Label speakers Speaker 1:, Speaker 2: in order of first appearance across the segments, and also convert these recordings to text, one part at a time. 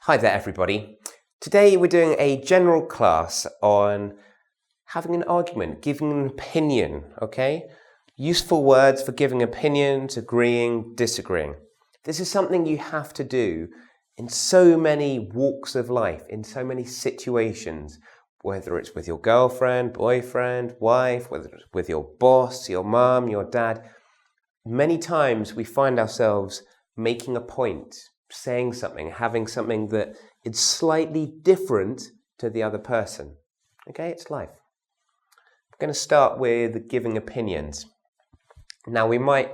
Speaker 1: Hi there everybody. Today we're doing a general class on having an argument, giving an opinion, okay? Useful words for giving opinions, agreeing, disagreeing. This is something you have to do in so many walks of life, in so many situations, whether it's with your girlfriend, boyfriend, wife, whether it's with your boss, your mum, your dad. Many times we find ourselves making a point, saying something, having something that is slightly different to the other person. Okay, it's life. I'm going to start with giving opinions. Now we might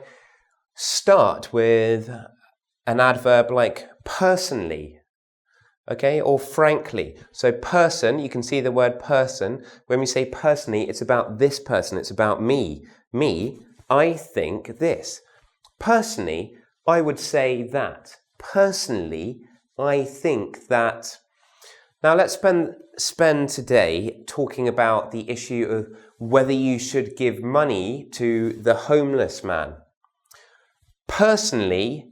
Speaker 1: start with an adverb like personally, okay, or frankly. So person, you can see the word person. When we say personally, it's about this person, it's about me. Me, I think this. Personally, I would say that. Personally, I think that. Now let's spend today talking about the issue of whether you should give money to the homeless man. Personally,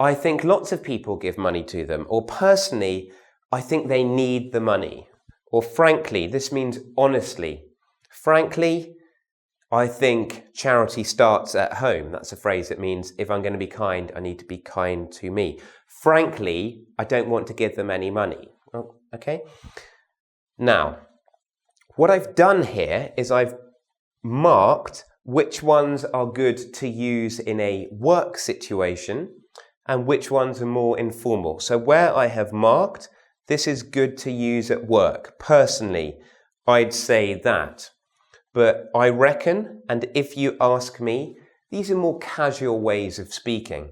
Speaker 1: I think lots of people give money to them. Or personally, I think they need the money. Or frankly, this means honestly. Frankly, I think charity starts at home. That's a phrase that means if I'm going to be kind, I need to be kind to me. Frankly, I don't want to give them any money. Oh, okay? Now, what I've done here is I've marked which ones are good to use in a work situation and which ones are more informal. So where I have marked, this is good to use at work. Personally, I'd say that. But I reckon, and if you ask me, these are more casual ways of speaking.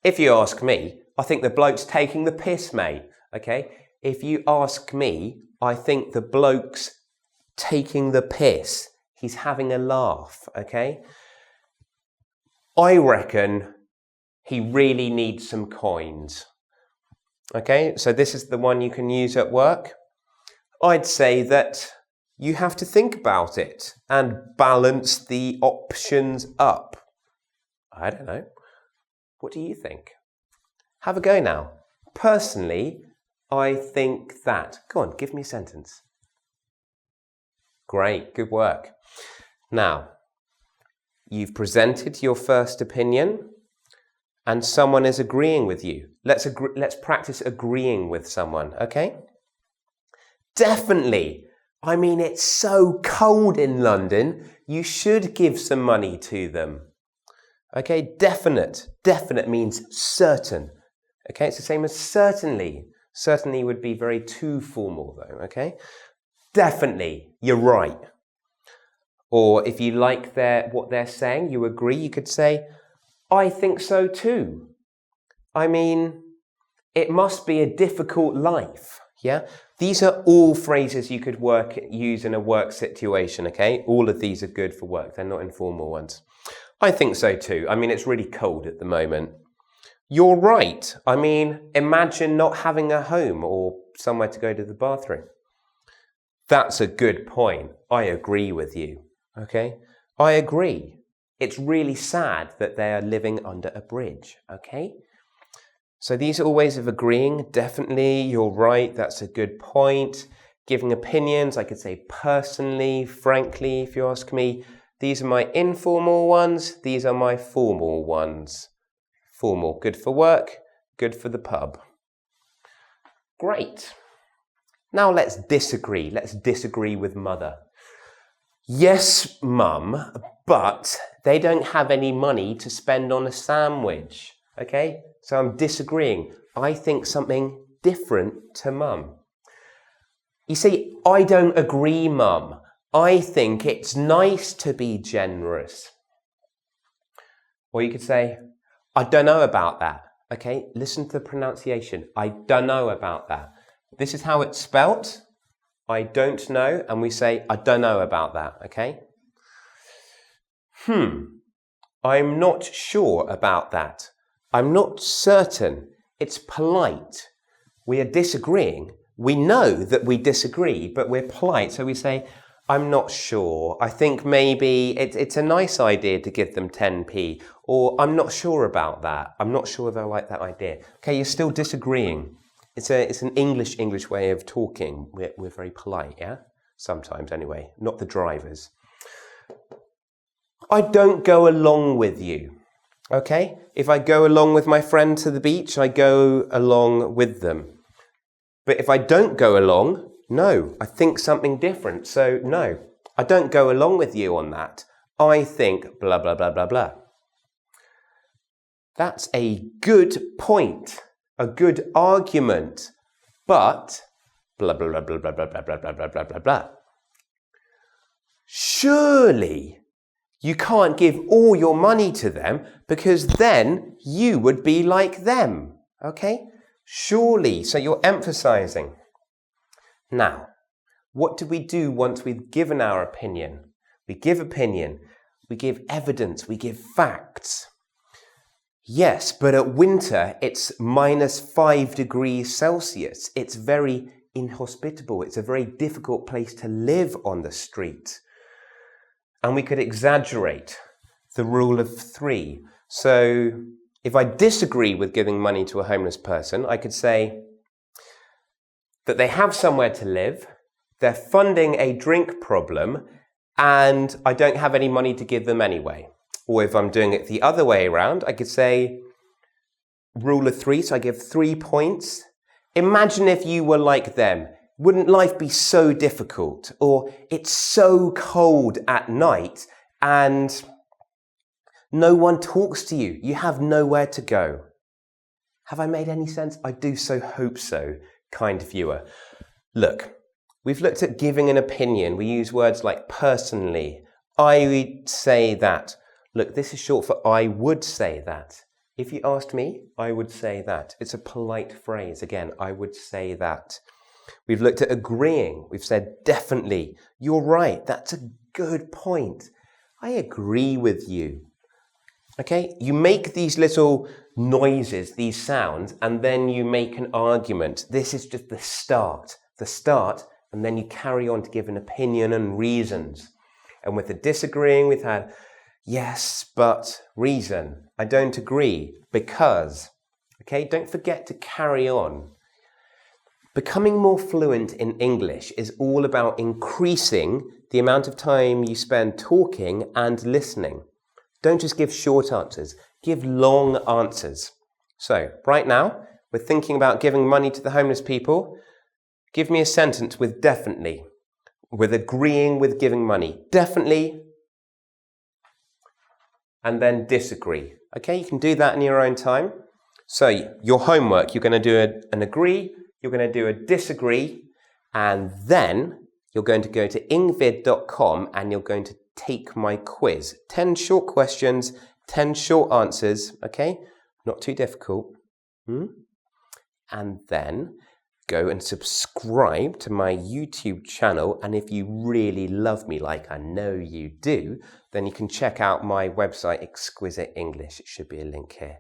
Speaker 1: If you ask me, I think the bloke's taking the piss, mate. Okay? If you ask me, I think the bloke's taking the piss. He's having a laugh. Okay? I reckon he really needs some coins. Okay? So this is the one you can use at work. I'd say that you have to think about it and balance the options up. I don't know. What do you think? Have a go now. Personally, I think that. Go on, give me a sentence. Great, good work. Now, you've presented your first opinion and someone is agreeing with you. Let's practice agreeing with someone, okay? Definitely. I mean, it's so cold in London, you should give some money to them. Okay, definite. Definite means certain. Okay, it's the same as certainly. Certainly would be very too formal though, okay? Definitely, you're right. Or if you like what they're saying, you agree, you could say, I think so too. I mean, it must be a difficult life, yeah? These are all phrases you could use in a work situation, okay? All of these are good for work. They're not informal ones. I think so too. I mean, it's really cold at the moment. You're right. I mean, imagine not having a home or somewhere to go to the bathroom. That's a good point. I agree with you, okay? I agree. It's really sad that they are living under a bridge, okay? So these are all ways of agreeing. Definitely, you're right. That's a good point. Giving opinions, I could say personally, frankly, if you ask me. These are my informal ones. These are my formal ones. Formal, good for work, good for the pub. Great. Now let's disagree. Let's disagree with mother. Yes, mum, but they don't have any money to spend on a sandwich. Okay? So I'm disagreeing. I think something different to mum. You see, I don't agree, mum. I think it's nice to be generous. Or you could say, I don't know about that. Okay, listen to the pronunciation. I don't know about that. This is how it's spelt. I don't know. And we say, I don't know about that. Okay? I'm not sure about that. I'm not certain. It's polite. We are disagreeing. We know that we disagree, but we're polite. So we say, I'm not sure. I think maybe it's a nice idea to give them 10p. Or I'm not sure about that. I'm not sure if I like that idea. Okay, you're still disagreeing. It's an English way of talking. We're very polite, yeah? Sometimes anyway, not the drivers. I don't go along with you, okay? If I go along with my friend to the beach, I go along with them. But if I don't go along, no, I think something different. So no, I don't go along with you on that. I think blah, blah, blah, blah, blah. That's a good point, a good argument, but blah, blah, blah, blah, blah, blah, blah, blah, blah, blah, blah, blah, blah. Surely you can't give all your money to them because then you would be like them, okay? Surely, so you're emphasizing. Now, what do we do once we've given our opinion? We give opinion, we give evidence, we give facts. Yes, but at winter, it's -5 degrees Celsius. It's very inhospitable. It's a very difficult place to live on the street. And we could exaggerate the rule of 3. So if I disagree with giving money to a homeless person, I could say that they have somewhere to live, they're funding a drink problem, and I don't have any money to give them anyway. Or if I'm doing it the other way around, I could say rule of 3, so I give 3 points. Imagine if you were like them. Wouldn't life be so difficult? Or it's so cold at night and no one talks to you. You have nowhere to go. Have I made any sense? I do so hope so, kind viewer. Look, we've looked at giving an opinion. We use words like personally. I would say that. Look, this is short for I would say that. If you asked me, I would say that. It's a polite phrase. Again, I would say that. We've looked at agreeing. We've said definitely. You're right. That's a good point. I agree with you. Okay? You make these little noises, these sounds, and then you make an argument. This is just the start, and then you carry on to give an opinion and reasons. And with the disagreeing, we've had yes, but reason. I don't agree because. Okay? Don't forget to carry on. Becoming more fluent in English is all about increasing the amount of time you spend talking and listening. Don't just give short answers, give long answers. So, right now, we're thinking about giving money to the homeless people. Give me a sentence with definitely, with agreeing with giving money. Definitely, and then disagree. Okay, you can do that in your own time. So, your homework, you're going to do an agree, you're going to do a disagree, and then you're going to go to engvid.com and you're going to take my quiz. 10 short questions, 10 short answers, okay? Not too difficult. And then go and subscribe to my YouTube channel. And if you really love me, like I know you do, then you can check out my website, Exquisite English. It should be a link here.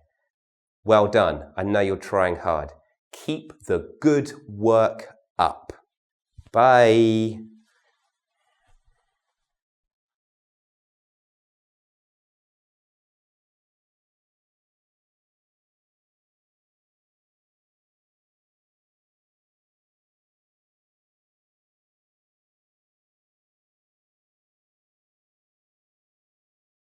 Speaker 1: Well done. I know you're trying hard. Keep the good work up. Bye.